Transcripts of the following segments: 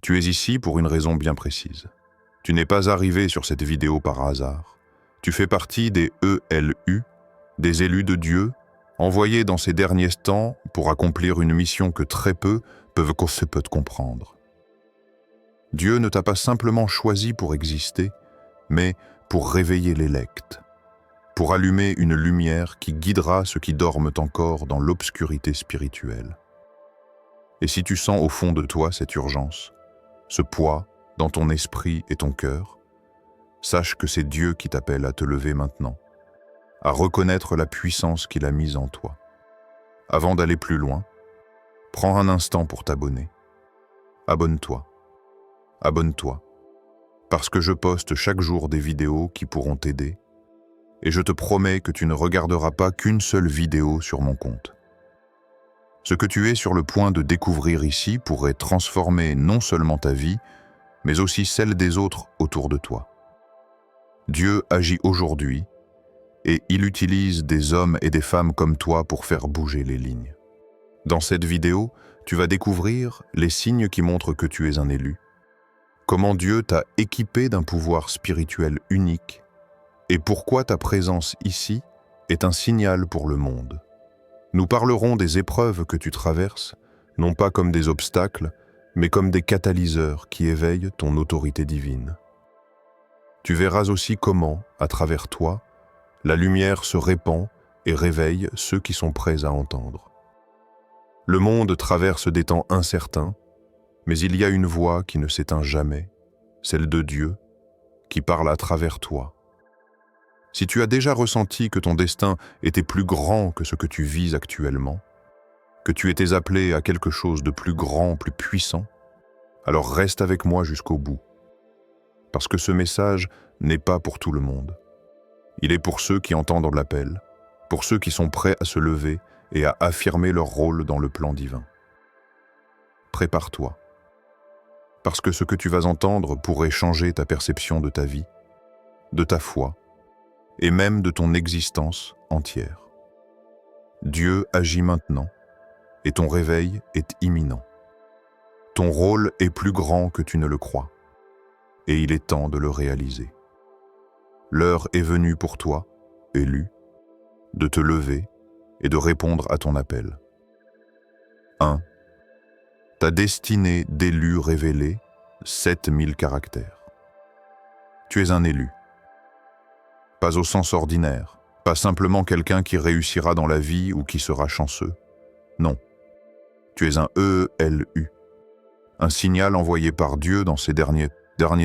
Tu es ici pour une raison bien précise. Tu n'es pas arrivé sur cette vidéo par hasard. Tu fais partie des ELU, des élus de Dieu, envoyés dans ces derniers temps pour accomplir une mission que très peu peuvent comprendre. Dieu ne t'a pas simplement choisi pour exister, mais pour réveiller l'élect, pour allumer une lumière qui guidera ceux qui dorment encore dans l'obscurité spirituelle. Et si tu sens au fond de toi cette urgence, ce poids dans ton esprit et ton cœur, sache que c'est Dieu qui t'appelle à te lever maintenant, à reconnaître la puissance qu'il a mise en toi. Avant d'aller plus loin, prends un instant pour t'abonner. Abonne-toi. Abonne-toi. Parce que je poste chaque jour des vidéos qui pourront t'aider, et je te promets que tu ne regarderas pas qu'une seule vidéo sur mon compte. Ce que tu es sur le point de découvrir ici pourrait transformer non seulement ta vie, mais aussi celle des autres autour de toi. Dieu agit aujourd'hui, et il utilise des hommes et des femmes comme toi pour faire bouger les lignes. Dans cette vidéo, tu vas découvrir les signes qui montrent que tu es un élu, comment Dieu t'a équipé d'un pouvoir spirituel unique, et pourquoi ta présence ici est un signal pour le monde. Nous parlerons des épreuves que tu traverses, non pas comme des obstacles, mais comme des catalyseurs qui éveillent ton autorité divine. Tu verras aussi comment, à travers toi, la lumière se répand et réveille ceux qui sont prêts à entendre. Le monde traverse des temps incertains, mais il y a une voix qui ne s'éteint jamais, celle de Dieu, qui parle à travers toi. Si tu as déjà ressenti que ton destin était plus grand que ce que tu vis actuellement, que tu étais appelé à quelque chose de plus grand, plus puissant, alors reste avec moi jusqu'au bout. Parce que ce message n'est pas pour tout le monde. Il est pour ceux qui entendent l'appel, pour ceux qui sont prêts à se lever et à affirmer leur rôle dans le plan divin. Prépare-toi. Parce que ce que tu vas entendre pourrait changer ta perception de ta vie, de ta foi, et même de ton existence entière. Dieu agit maintenant, et ton réveil est imminent. Ton rôle est plus grand que tu ne le crois, et il est temps de le réaliser. L'heure est venue pour toi, élu, de te lever et de répondre à ton appel. 1. Ta destinée d'élu révélée, 7000 caractères. Tu es un élu. Pas au sens ordinaire, pas simplement quelqu'un qui réussira dans la vie ou qui sera chanceux. Non. Tu es un ELU, un signal envoyé par Dieu dans ces derniers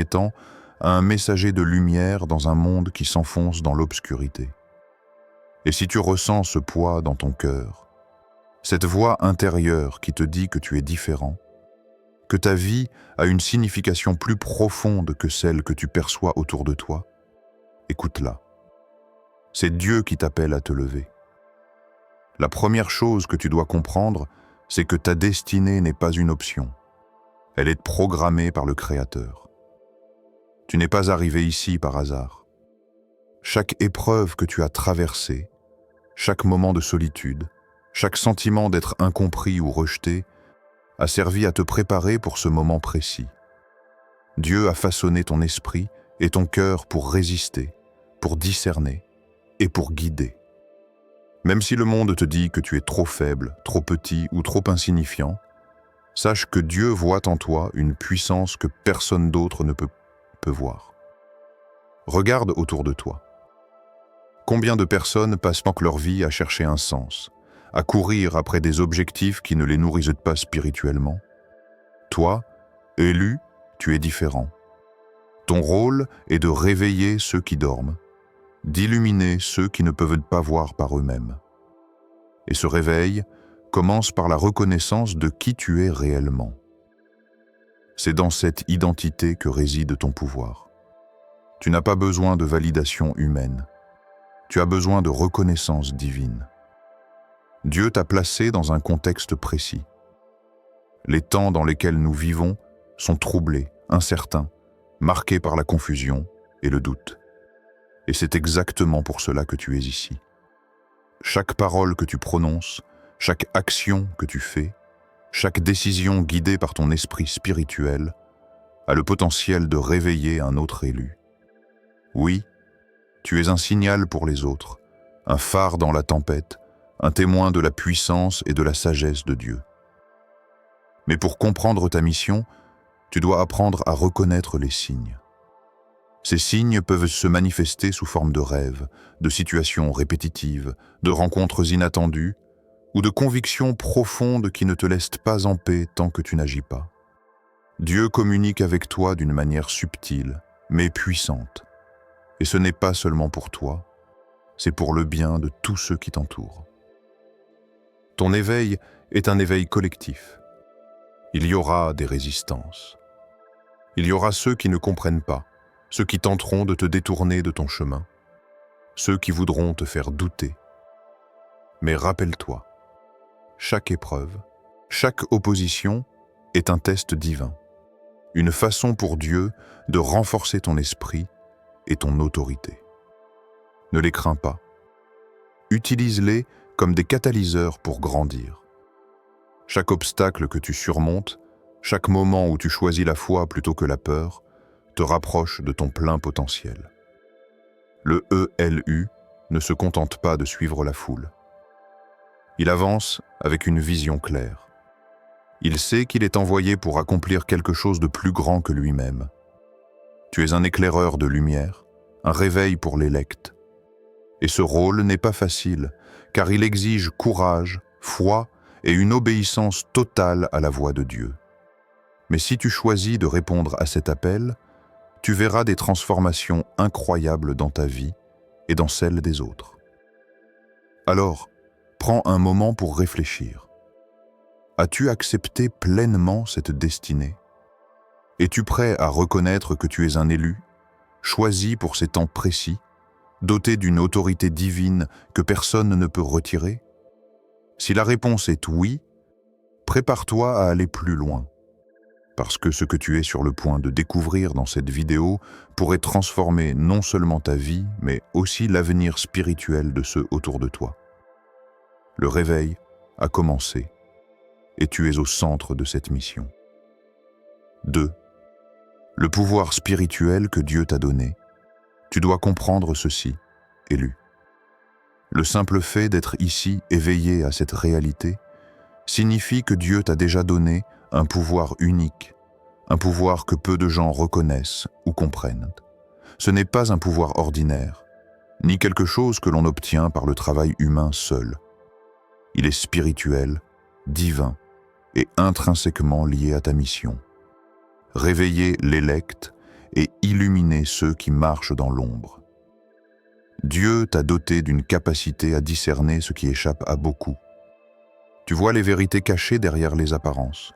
temps à un messager de lumière dans un monde qui s'enfonce dans l'obscurité. Et si tu ressens ce poids dans ton cœur, cette voix intérieure qui te dit que tu es différent, que ta vie a une signification plus profonde que celle que tu perçois autour de toi, écoute-la. C'est Dieu qui t'appelle à te lever. La première chose que tu dois comprendre, c'est que ta destinée n'est pas une option. Elle est programmée par le Créateur. Tu n'es pas arrivé ici par hasard. Chaque épreuve que tu as traversée, chaque moment de solitude, chaque sentiment d'être incompris ou rejeté, a servi à te préparer pour ce moment précis. Dieu a façonné ton esprit et ton cœur pour résister, pour discerner et pour guider. Même si le monde te dit que tu es trop faible, trop petit ou trop insignifiant, sache que Dieu voit en toi une puissance que personne d'autre ne peut voir. Regarde autour de toi. Combien de personnes passent leur vie à chercher un sens, à courir après des objectifs qui ne les nourrissent pas spirituellement? Toi, élu, tu es différent. Ton rôle est de réveiller ceux qui dorment, d'illuminer ceux qui ne peuvent pas voir par eux-mêmes. Et ce réveil commence par la reconnaissance de qui tu es réellement. C'est dans cette identité que réside ton pouvoir. Tu n'as pas besoin de validation humaine. Tu as besoin de reconnaissance divine. Dieu t'a placé dans un contexte précis. Les temps dans lesquels nous vivons sont troublés, incertains, marqués par la confusion et le doute. Et c'est exactement pour cela que tu es ici. Chaque parole que tu prononces, chaque action que tu fais, chaque décision guidée par ton esprit spirituel a le potentiel de réveiller un autre élu. Oui, tu es un signal pour les autres, un phare dans la tempête, un témoin de la puissance et de la sagesse de Dieu. Mais pour comprendre ta mission, tu dois apprendre à reconnaître les signes. Ces signes peuvent se manifester sous forme de rêves, de situations répétitives, de rencontres inattendues ou de convictions profondes qui ne te laissent pas en paix tant que tu n'agis pas. Dieu communique avec toi d'une manière subtile, mais puissante. Et ce n'est pas seulement pour toi, c'est pour le bien de tous ceux qui t'entourent. Ton éveil est un éveil collectif. Il y aura des résistances. Il y aura ceux qui ne comprennent pas, ceux qui tenteront de te détourner de ton chemin, ceux qui voudront te faire douter. Mais rappelle-toi, chaque épreuve, chaque opposition est un test divin, une façon pour Dieu de renforcer ton esprit et ton autorité. Ne les crains pas. Utilise-les comme des catalyseurs pour grandir. Chaque obstacle que tu surmontes, chaque moment où tu choisis la foi plutôt que la peur, te rapproche de ton plein potentiel. Le ELU ne se contente pas de suivre la foule. Il avance avec une vision claire. Il sait qu'il est envoyé pour accomplir quelque chose de plus grand que lui-même. Tu es un éclaireur de lumière, un réveil pour l'élect. Et ce rôle n'est pas facile, car il exige courage, foi et une obéissance totale à la voix de Dieu. Mais si tu choisis de répondre à cet appel, tu verras des transformations incroyables dans ta vie et dans celle des autres. Alors, prends un moment pour réfléchir. As-tu accepté pleinement cette destinée? Es-tu prêt à reconnaître que tu es un élu, choisi pour ces temps précis, doté d'une autorité divine que personne ne peut retirer? Si la réponse est oui, prépare-toi à aller plus loin. Parce que ce que tu es sur le point de découvrir dans cette vidéo pourrait transformer non seulement ta vie, mais aussi l'avenir spirituel de ceux autour de toi. Le réveil a commencé, et tu es au centre de cette mission. 2. Le pouvoir spirituel que Dieu t'a donné. Tu dois comprendre ceci, élu. Le simple fait d'être ici, éveillé à cette réalité, signifie que Dieu t'a déjà donné un pouvoir unique, un pouvoir que peu de gens reconnaissent ou comprennent. Ce n'est pas un pouvoir ordinaire, ni quelque chose que l'on obtient par le travail humain seul. Il est spirituel, divin et intrinsèquement lié à ta mission. Réveiller l'élect et illuminer ceux qui marchent dans l'ombre. Dieu t'a doté d'une capacité à discerner ce qui échappe à beaucoup. Tu vois les vérités cachées derrière les apparences.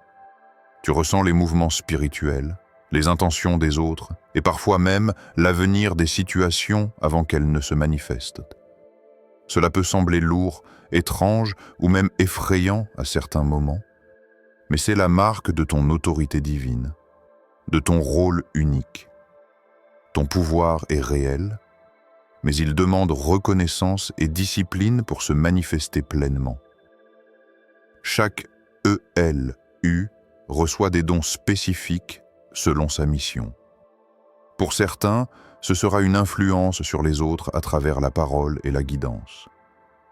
Tu ressens les mouvements spirituels, les intentions des autres et parfois même l'avenir des situations avant qu'elles ne se manifestent. Cela peut sembler lourd, étrange ou même effrayant à certains moments, mais c'est la marque de ton autorité divine, de ton rôle unique. Ton pouvoir est réel, mais il demande reconnaissance et discipline pour se manifester pleinement. Chaque ELU reçoit des dons spécifiques selon sa mission. Pour certains, ce sera une influence sur les autres à travers la parole et la guidance.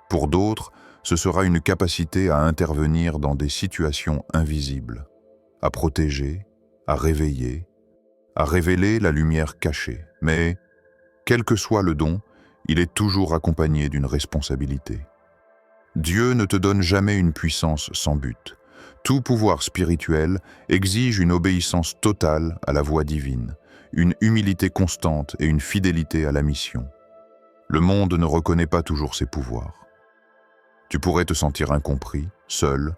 Pour d'autres, ce sera une capacité à intervenir dans des situations invisibles, à protéger, à réveiller, à révéler la lumière cachée. Mais, quel que soit le don, il est toujours accompagné d'une responsabilité. Dieu ne te donne jamais une puissance sans but. Tout pouvoir spirituel exige une obéissance totale à la voix divine, une humilité constante et une fidélité à la mission. Le monde ne reconnaît pas toujours ses pouvoirs. Tu pourrais te sentir incompris, seul,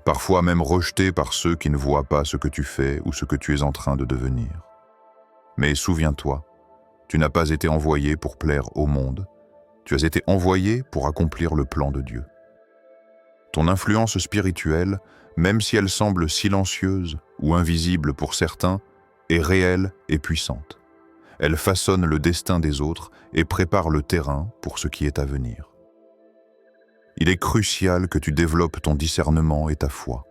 parfois même rejeté par ceux qui ne voient pas ce que tu fais ou ce que tu es en train de devenir. Mais souviens-toi, tu n'as pas été envoyé pour plaire au monde, tu as été envoyé pour accomplir le plan de Dieu. Ton influence spirituelle, même si elle semble silencieuse ou invisible pour certains, est réelle et puissante. Elle façonne le destin des autres et prépare le terrain pour ce qui est à venir. Il est crucial que tu développes ton discernement et ta foi.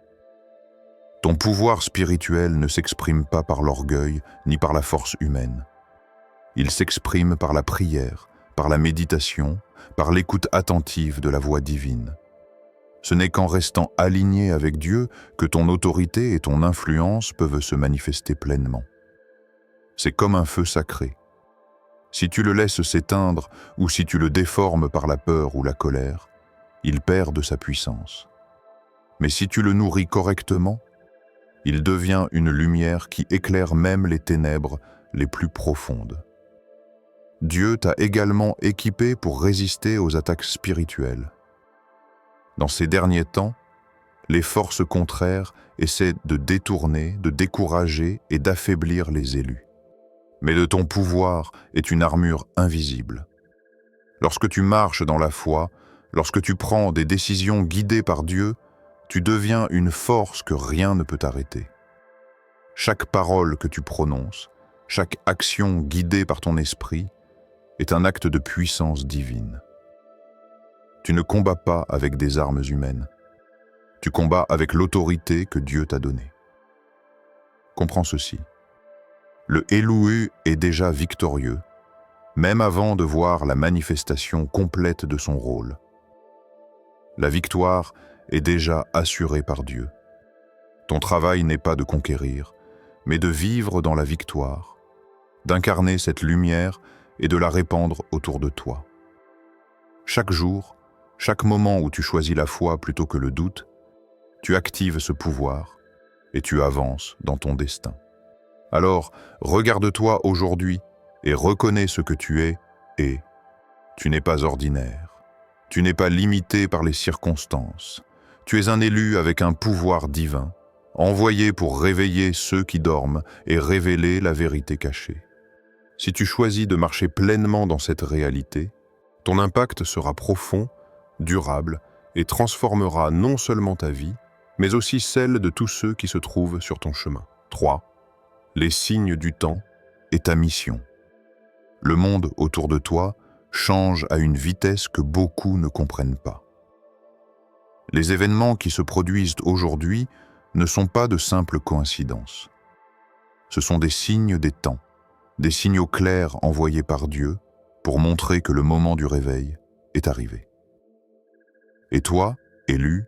Ton pouvoir spirituel ne s'exprime pas par l'orgueil ni par la force humaine. Il s'exprime par la prière, par la méditation, par l'écoute attentive de la voix divine. Ce n'est qu'en restant aligné avec Dieu que ton autorité et ton influence peuvent se manifester pleinement. C'est comme un feu sacré. Si tu le laisses s'éteindre ou si tu le déformes par la peur ou la colère, il perd de sa puissance. Mais si tu le nourris correctement, il devient une lumière qui éclaire même les ténèbres les plus profondes. Dieu t'a également équipé pour résister aux attaques spirituelles. Dans ces derniers temps, les forces contraires essaient de détourner, de décourager et d'affaiblir les élus. Mais de ton pouvoir est une armure invisible. Lorsque tu marches dans la foi, lorsque tu prends des décisions guidées par Dieu, tu deviens une force que rien ne peut arrêter. Chaque parole que tu prononces, chaque action guidée par ton esprit, est un acte de puissance divine. Tu ne combats pas avec des armes humaines. Tu combats avec l'autorité que Dieu t'a donnée. Comprends ceci. Le Élohim est déjà victorieux, même avant de voir la manifestation complète de son rôle. La victoire est déjà assurée par Dieu. Ton travail n'est pas de conquérir, mais de vivre dans la victoire, d'incarner cette lumière et de la répandre autour de toi. Chaque jour, chaque moment où tu choisis la foi plutôt que le doute, tu actives ce pouvoir et tu avances dans ton destin. Alors, regarde-toi aujourd'hui et reconnais ce que tu es et tu n'es pas ordinaire. Tu n'es pas limité par les circonstances. Tu es un élu avec un pouvoir divin, envoyé pour réveiller ceux qui dorment et révéler la vérité cachée. Si tu choisis de marcher pleinement dans cette réalité, ton impact sera profond, durable et transformera non seulement ta vie, mais aussi celle de tous ceux qui se trouvent sur ton chemin. 3. Les signes du temps et ta mission. Le monde autour de toi change à une vitesse que beaucoup ne comprennent pas. Les événements qui se produisent aujourd'hui ne sont pas de simples coïncidences. Ce sont des signes des temps, des signaux clairs envoyés par Dieu pour montrer que le moment du réveil est arrivé. Et toi, élu,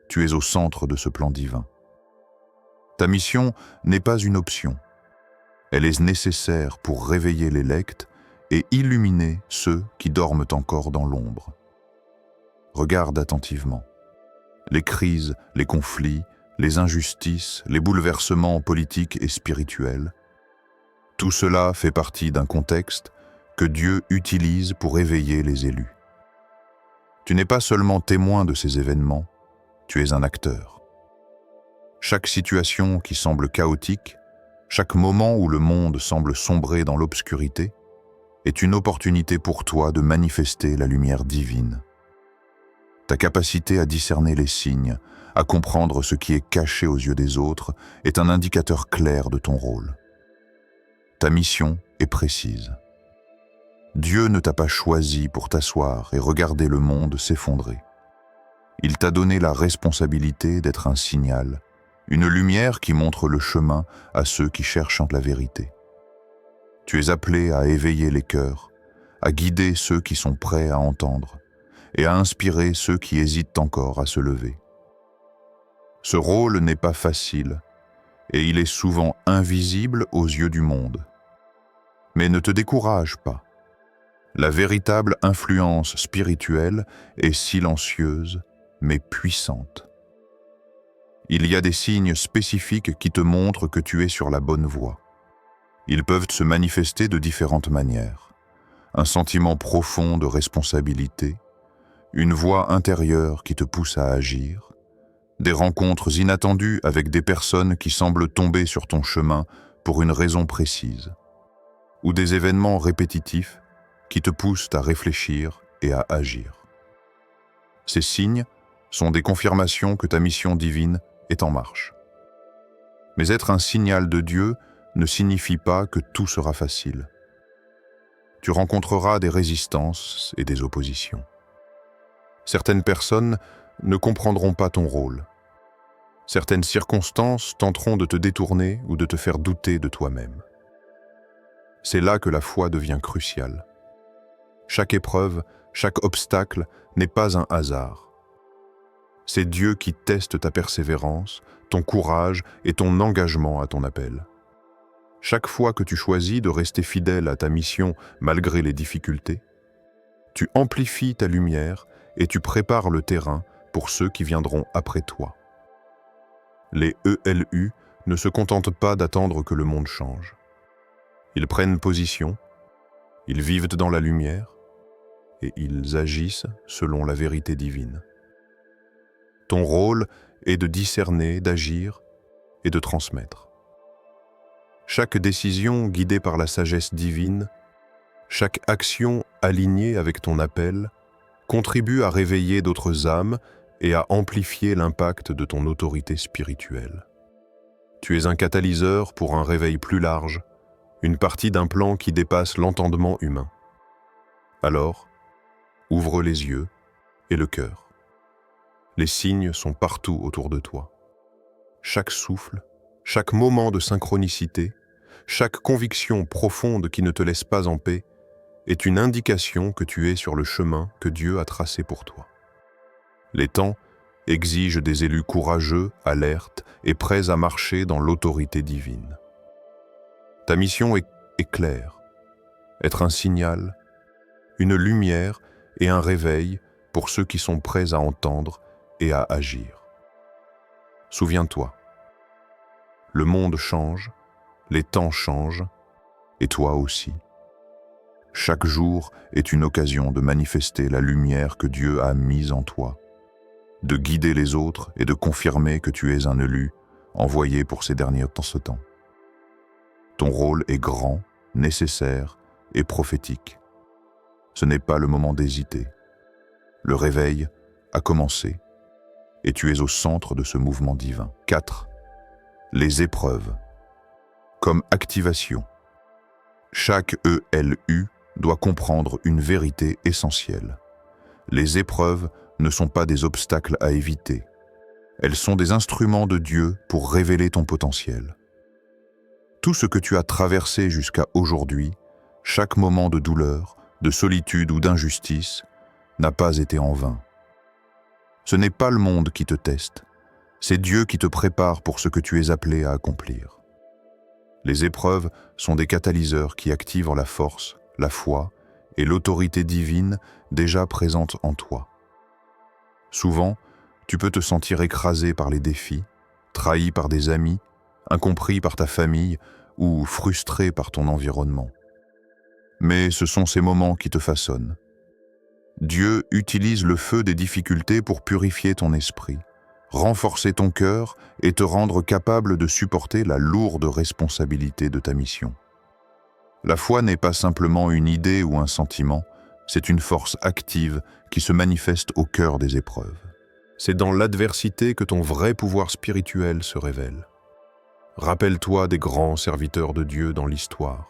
tu es au centre de ce plan divin. Ta mission n'est pas une option. Elle est nécessaire pour réveiller l'élect et illuminer ceux qui dorment encore dans l'ombre. Regarde attentivement. Les crises, les conflits, les injustices, les bouleversements politiques et spirituels, tout cela fait partie d'un contexte que Dieu utilise pour éveiller les élus. Tu n'es pas seulement témoin de ces événements, tu es un acteur. Chaque situation qui semble chaotique, chaque moment où le monde semble sombrer dans l'obscurité, est une opportunité pour toi de manifester la lumière divine. Ta capacité à discerner les signes, à comprendre ce qui est caché aux yeux des autres, est un indicateur clair de ton rôle. Ta mission est précise. Dieu ne t'a pas choisi pour t'asseoir et regarder le monde s'effondrer. Il t'a donné la responsabilité d'être un signal, une lumière qui montre le chemin à ceux qui cherchent la vérité. Tu es appelé à éveiller les cœurs, à guider ceux qui sont prêts à entendre et à inspirer ceux qui hésitent encore à se lever. Ce rôle n'est pas facile et il est souvent invisible aux yeux du monde. Mais ne te décourage pas. La véritable influence spirituelle est silencieuse mais puissante. Il y a des signes spécifiques qui te montrent que tu es sur la bonne voie. Ils peuvent se manifester de différentes manières. Un sentiment profond de responsabilité, une voix intérieure qui te pousse à agir, des rencontres inattendues avec des personnes qui semblent tomber sur ton chemin pour une raison précise, ou des événements répétitifs qui te poussent à réfléchir et à agir. Ces signes sont des confirmations que ta mission divine est en marche. Mais être un signal de Dieu ne signifie pas que tout sera facile. Tu rencontreras des résistances et des oppositions. Certaines personnes ne comprendront pas ton rôle. Certaines circonstances tenteront de te détourner ou de te faire douter de toi-même. C'est là que la foi devient cruciale. Chaque épreuve, chaque obstacle n'est pas un hasard. C'est Dieu qui teste ta persévérance, ton courage et ton engagement à ton appel. Chaque fois que tu choisis de rester fidèle à ta mission malgré les difficultés, tu amplifies ta lumière et tu prépares le terrain pour ceux qui viendront après toi. Les ELU ne se contentent pas d'attendre que le monde change. Ils prennent position, ils vivent dans la lumière et ils agissent selon la vérité divine. Ton rôle est de discerner, d'agir et de transmettre. Chaque décision guidée par la sagesse divine, chaque action alignée avec ton appel, contribue à réveiller d'autres âmes et à amplifier l'impact de ton autorité spirituelle. Tu es un catalyseur pour un réveil plus large, une partie d'un plan qui dépasse l'entendement humain. Alors, ouvre les yeux et le cœur. Les signes sont partout autour de toi. Chaque souffle, chaque moment de synchronicité, chaque conviction profonde qui ne te laisse pas en paix est une indication que tu es sur le chemin que Dieu a tracé pour toi. Les temps exigent des élus courageux, alertes et prêts à marcher dans l'autorité divine. Ta mission est claire, être un signal, une lumière et un réveil pour ceux qui sont prêts à entendre et à agir. Souviens-toi, le monde change, les temps changent, et toi aussi. Chaque jour est une occasion de manifester la lumière que Dieu a mise en toi, de guider les autres et de confirmer que tu es un élu envoyé pour ces derniers temps. Ton rôle est grand, nécessaire et prophétique. Ce n'est pas le moment d'hésiter. Le réveil a commencé et tu es au centre de ce mouvement divin. 4. Les épreuves. Comme activation. Chaque ELU doit comprendre une vérité essentielle. Les épreuves ne sont pas des obstacles à éviter. Elles sont des instruments de Dieu pour révéler ton potentiel. Tout ce que tu as traversé jusqu'à aujourd'hui, chaque moment de douleur, de solitude ou d'injustice, n'a pas été en vain. Ce n'est pas le monde qui te teste, c'est Dieu qui te prépare pour ce que tu es appelé à accomplir. Les épreuves sont des catalyseurs qui activent la force, la foi et l'autorité divine déjà présente en toi. Souvent, tu peux te sentir écrasé par les défis, trahi par des amis, incompris par ta famille ou frustré par ton environnement. Mais ce sont ces moments qui te façonnent. Dieu utilise le feu des difficultés pour purifier ton esprit, renforcer ton cœur et te rendre capable de supporter la lourde responsabilité de ta mission. La foi n'est pas simplement une idée ou un sentiment, c'est une force active qui se manifeste au cœur des épreuves. C'est dans l'adversité que ton vrai pouvoir spirituel se révèle. Rappelle-toi des grands serviteurs de Dieu dans l'histoire.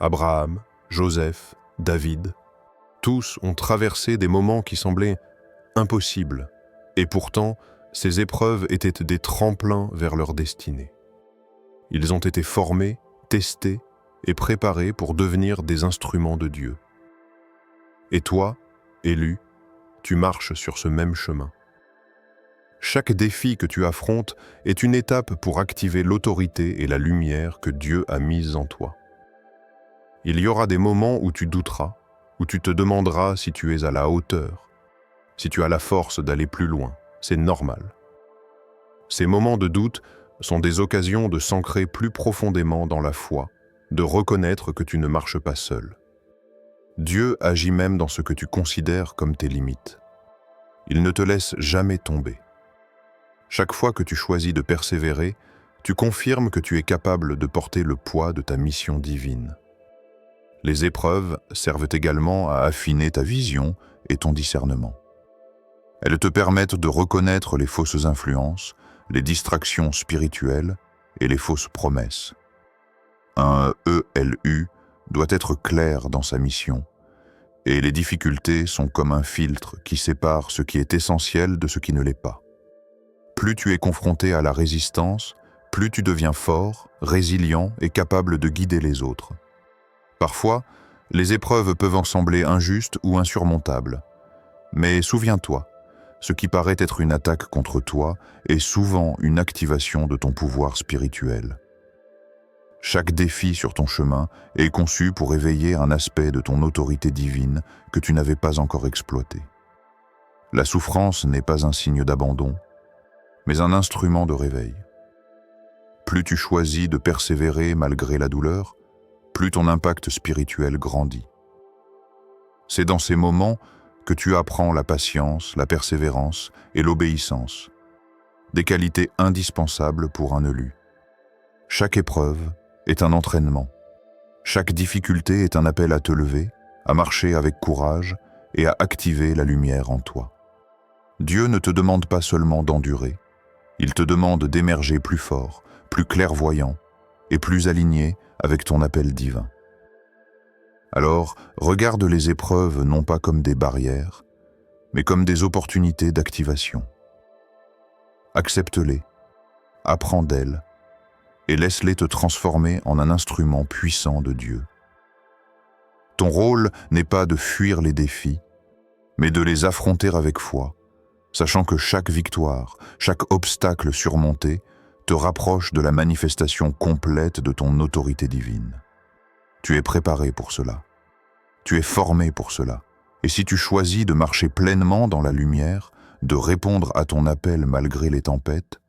Abraham, Joseph, David, tous ont traversé des moments qui semblaient impossibles, et pourtant, ces épreuves étaient des tremplins vers leur destinée. Ils ont été formés, testés et préparés pour devenir des instruments de Dieu. Et toi, élu, tu marches sur ce même chemin. Chaque défi que tu affrontes est une étape pour activer l'autorité et la lumière que Dieu a mise en toi. Il y aura des moments où tu douteras, où tu te demanderas si tu es à la hauteur, si tu as la force d'aller plus loin. C'est normal. Ces moments de doute sont des occasions de s'ancrer plus profondément dans la foi, de reconnaître que tu ne marches pas seul. Dieu agit même dans ce que tu considères comme tes limites. Il ne te laisse jamais tomber. Chaque fois que tu choisis de persévérer, tu confirmes que tu es capable de porter le poids de ta mission divine. Les épreuves servent également à affiner ta vision et ton discernement. Elles te permettent de reconnaître les fausses influences, les distractions spirituelles et les fausses promesses. Un ELU doit être clair dans sa mission, et les difficultés sont comme un filtre qui sépare ce qui est essentiel de ce qui ne l'est pas. Plus tu es confronté à la résistance, plus tu deviens fort, résilient et capable de guider les autres. Parfois, les épreuves peuvent en sembler injustes ou insurmontables. Mais souviens-toi, ce qui paraît être une attaque contre toi est souvent une activation de ton pouvoir spirituel. Chaque défi sur ton chemin est conçu pour éveiller un aspect de ton autorité divine que tu n'avais pas encore exploité. La souffrance n'est pas un signe d'abandon, mais un instrument de réveil. Plus tu choisis de persévérer malgré la douleur, plus ton impact spirituel grandit. C'est dans ces moments que tu apprends la patience, la persévérance et l'obéissance, des qualités indispensables pour un élu. Chaque épreuve est un entraînement. Chaque difficulté est un appel à te lever, à marcher avec courage et à activer la lumière en toi. Dieu ne te demande pas seulement d'endurer, il te demande d'émerger plus fort, plus clairvoyant et plus aligné avec ton appel divin. Alors, regarde les épreuves non pas comme des barrières, mais comme des opportunités d'activation. Accepte-les, apprends d'elles, et laisse-les te transformer en un instrument puissant de Dieu. Ton rôle n'est pas de fuir les défis, mais de les affronter avec foi, sachant que chaque victoire, chaque obstacle surmonté te rapproche de la manifestation complète de ton autorité divine. Tu es préparé pour cela. Tu es formé pour cela. Et si tu choisis de marcher pleinement dans la lumière, de répondre à ton appel malgré les tempêtes,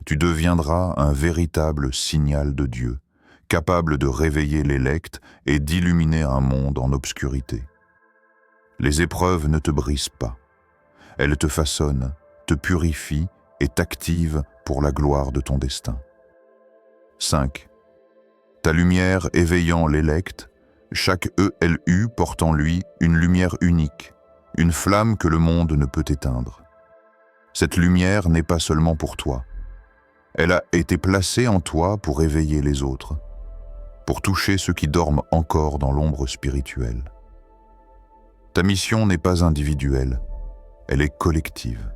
tu deviendras un véritable signal de Dieu, capable de réveiller l'élect et d'illuminer un monde en obscurité. Les épreuves ne te brisent pas. Elles te façonnent, te purifient et t'activent pour la gloire de ton destin. 5. Ta lumière éveillant l'élect, chaque ELU porte en lui une lumière unique, une flamme que le monde ne peut éteindre. Cette lumière n'est pas seulement pour toi. Elle a été placée en toi pour éveiller les autres, pour toucher ceux qui dorment encore dans l'ombre spirituelle. Ta mission n'est pas individuelle, elle est collective.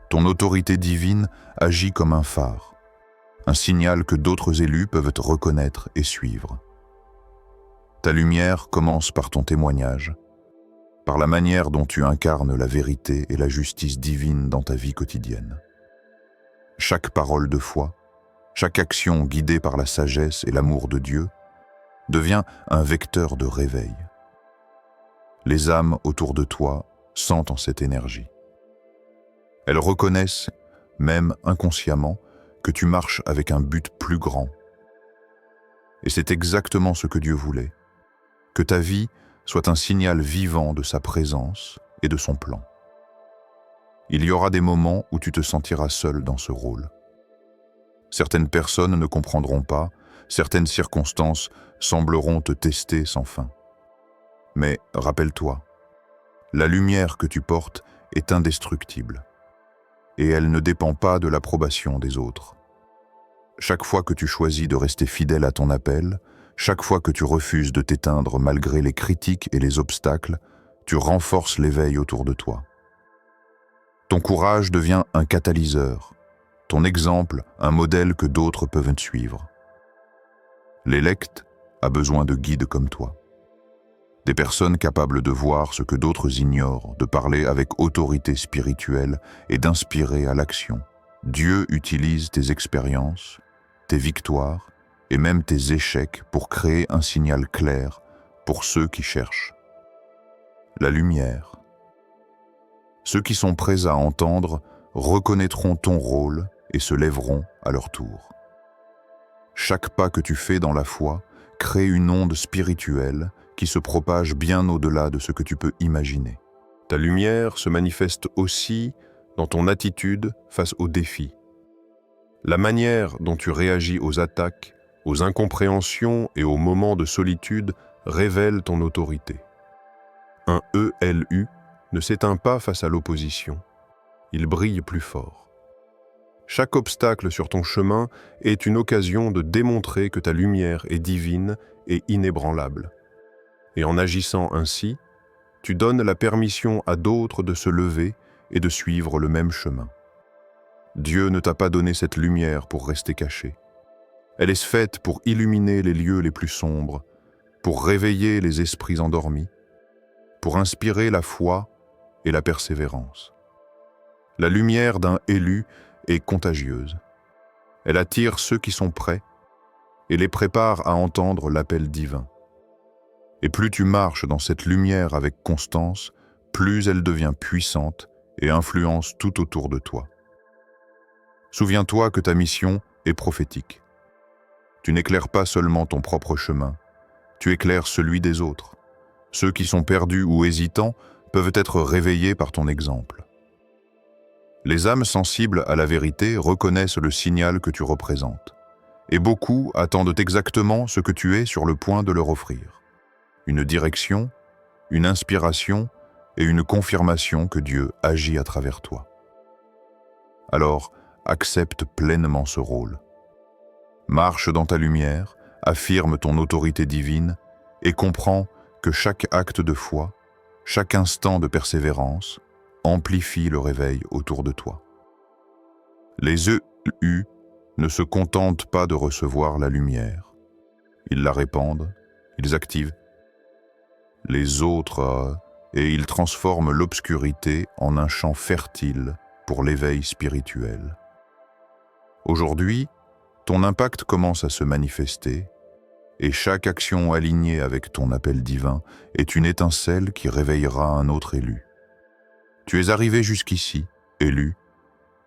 Ton autorité divine agit comme un phare, un signal que d'autres élus peuvent reconnaître et suivre. Ta lumière commence par ton témoignage, par la manière dont tu incarnes la vérité et la justice divine dans ta vie quotidienne. Chaque parole de foi, chaque action guidée par la sagesse et l'amour de Dieu devient un vecteur de réveil. Les âmes autour de toi sentent en cette énergie. Elles reconnaissent, même inconsciemment, que tu marches avec un but plus grand. Et c'est exactement ce que Dieu voulait, que ta vie soit un signal vivant de sa présence et de son plan. Il y aura des moments où tu te sentiras seul dans ce rôle. Certaines personnes ne comprendront pas, certaines circonstances sembleront te tester sans fin. Mais rappelle-toi, la lumière que tu portes est indestructible, et elle ne dépend pas de l'approbation des autres. Chaque fois que tu choisis de rester fidèle à ton appel, chaque fois que tu refuses de t'éteindre malgré les critiques et les obstacles, tu renforces l'éveil autour de toi. Ton courage devient un catalyseur, ton exemple un modèle que d'autres peuvent suivre. L'élect a besoin de guides comme toi. Des personnes capables de voir ce que d'autres ignorent, de parler avec autorité spirituelle et d'inspirer à l'action. Dieu utilise tes expériences, tes victoires et même tes échecs pour créer un signal clair pour ceux qui cherchent. La lumière. Ceux qui sont prêts à entendre reconnaîtront ton rôle et se lèveront à leur tour. Chaque pas que tu fais dans la foi crée une onde spirituelle qui se propage bien au-delà de ce que tu peux imaginer. Ta lumière se manifeste aussi dans ton attitude face aux défis. La manière dont tu réagis aux attaques, aux incompréhensions et aux moments de solitude révèle ton autorité. Un ELU ne s'éteint pas face à l'opposition. Il brille plus fort. Chaque obstacle sur ton chemin est une occasion de démontrer que ta lumière est divine et inébranlable. Et en agissant ainsi, tu donnes la permission à d'autres de se lever et de suivre le même chemin. Dieu ne t'a pas donné cette lumière pour rester caché. Elle est faite pour illuminer les lieux les plus sombres, pour réveiller les esprits endormis, pour inspirer la foi et la persévérance. La lumière d'un élu est contagieuse. Elle attire ceux qui sont prêts et les prépare à entendre l'appel divin. Et plus tu marches dans cette lumière avec constance, plus elle devient puissante et influence tout autour de toi. Souviens-toi que ta mission est prophétique. Tu n'éclaires pas seulement ton propre chemin, tu éclaires celui des autres. Ceux qui sont perdus ou hésitants peuvent être réveillés par ton exemple. Les âmes sensibles à la vérité reconnaissent le signal que tu représentes, et beaucoup attendent exactement ce que tu es sur le point de leur offrir. Une direction, une inspiration et une confirmation que Dieu agit à travers toi. Alors, accepte pleinement ce rôle. Marche dans ta lumière, affirme ton autorité divine et comprends que chaque acte de foi, chaque instant de persévérance, amplifie le réveil autour de toi. Les ELU ne se contentent pas de recevoir la lumière. Ils la répandent, ils activent les autres et ils transforment l'obscurité en un champ fertile pour l'éveil spirituel. Aujourd'hui, ton impact commence à se manifester et chaque action alignée avec ton appel divin est une étincelle qui réveillera un autre élu. Tu es arrivé jusqu'ici, élu,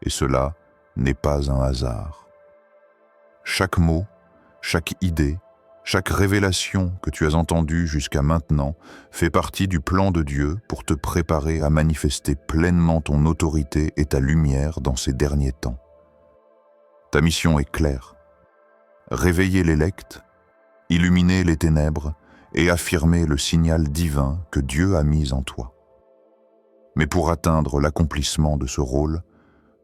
et cela n'est pas un hasard. Chaque mot, chaque idée, chaque révélation que tu as entendue jusqu'à maintenant fait partie du plan de Dieu pour te préparer à manifester pleinement ton autorité et ta lumière dans ces derniers temps. Ta mission est claire. Réveiller l'élect, illuminer les ténèbres et affirmer le signal divin que Dieu a mis en toi. Mais pour atteindre l'accomplissement de ce rôle,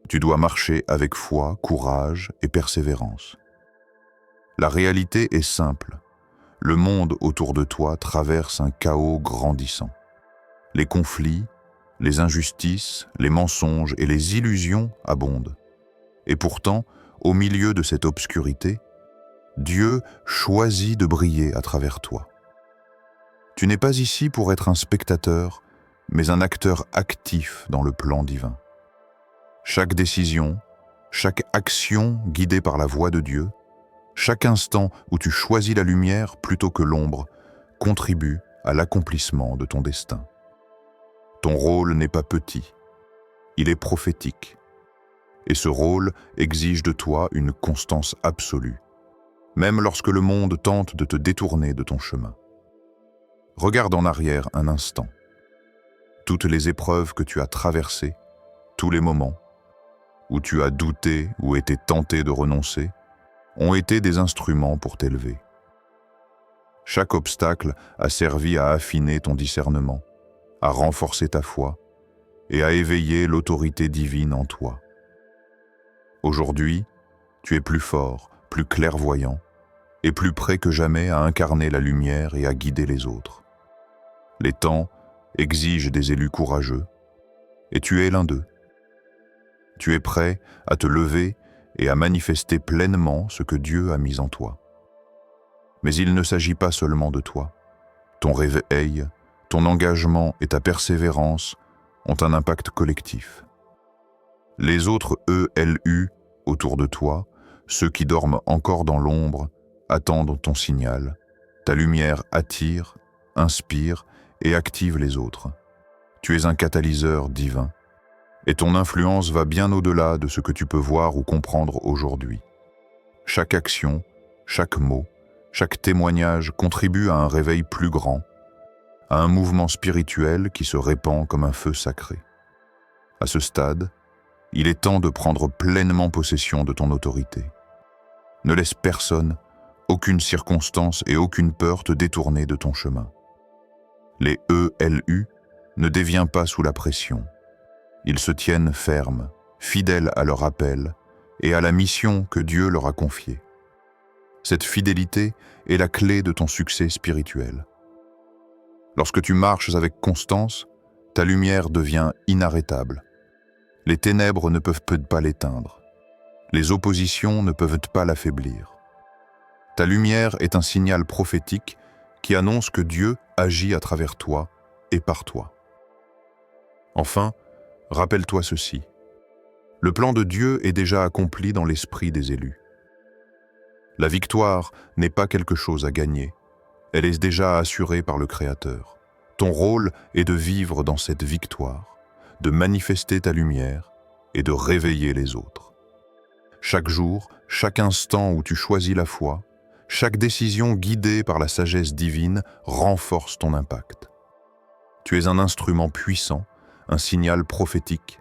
tu dois marcher avec foi, courage et persévérance. La réalité est simple. Le monde autour de toi traverse un chaos grandissant. Les conflits, les injustices, les mensonges et les illusions abondent. Et pourtant, au milieu de cette obscurité, Dieu choisit de briller à travers toi. Tu n'es pas ici pour être un spectateur, mais un acteur actif dans le plan divin. Chaque décision, chaque action guidée par la voix de Dieu, chaque instant où tu choisis la lumière plutôt que l'ombre, contribue à l'accomplissement de ton destin. Ton rôle n'est pas petit, il est prophétique. Et ce rôle exige de toi une constance absolue, même lorsque le monde tente de te détourner de ton chemin. Regarde en arrière un instant. Toutes les épreuves que tu as traversées, tous les moments où tu as douté ou été tenté de renoncer, ont été des instruments pour t'élever. Chaque obstacle a servi à affiner ton discernement, à renforcer ta foi et à éveiller l'autorité divine en toi. Aujourd'hui, tu es plus fort, plus clairvoyant et plus prêt que jamais à incarner la lumière et à guider les autres. Les temps exigent des élus courageux et tu es l'un d'eux. Tu es prêt à te lever et à manifester pleinement ce que Dieu a mis en toi. Mais il ne s'agit pas seulement de toi. Ton réveil, ton engagement et ta persévérance ont un impact collectif. Les autres ELU autour de toi, ceux qui dorment encore dans l'ombre, attendent ton signal. Ta lumière attire, inspire et active les autres. Tu es un catalyseur divin. Et ton influence va bien au-delà de ce que tu peux voir ou comprendre aujourd'hui. Chaque action, chaque mot, chaque témoignage contribue à un réveil plus grand, à un mouvement spirituel qui se répand comme un feu sacré. À ce stade, il est temps de prendre pleinement possession de ton autorité. Ne laisse personne, aucune circonstance et aucune peur te détourner de ton chemin. Les ELU ne déviennent pas sous la pression. Ils se tiennent fermes, fidèles à leur appel et à la mission que Dieu leur a confiée. Cette fidélité est la clé de ton succès spirituel. Lorsque tu marches avec constance, ta lumière devient inarrêtable. Les ténèbres ne peuvent pas l'éteindre. Les oppositions ne peuvent pas l'affaiblir. Ta lumière est un signal prophétique qui annonce que Dieu agit à travers toi et par toi. Enfin, rappelle-toi ceci. Le plan de Dieu est déjà accompli dans l'esprit des élus. La victoire n'est pas quelque chose à gagner. Elle est déjà assurée par le Créateur. Ton rôle est de vivre dans cette victoire, de manifester ta lumière et de réveiller les autres. Chaque jour, chaque instant où tu choisis la foi, chaque décision guidée par la sagesse divine renforce ton impact. Tu es un instrument puissant, un signal prophétique,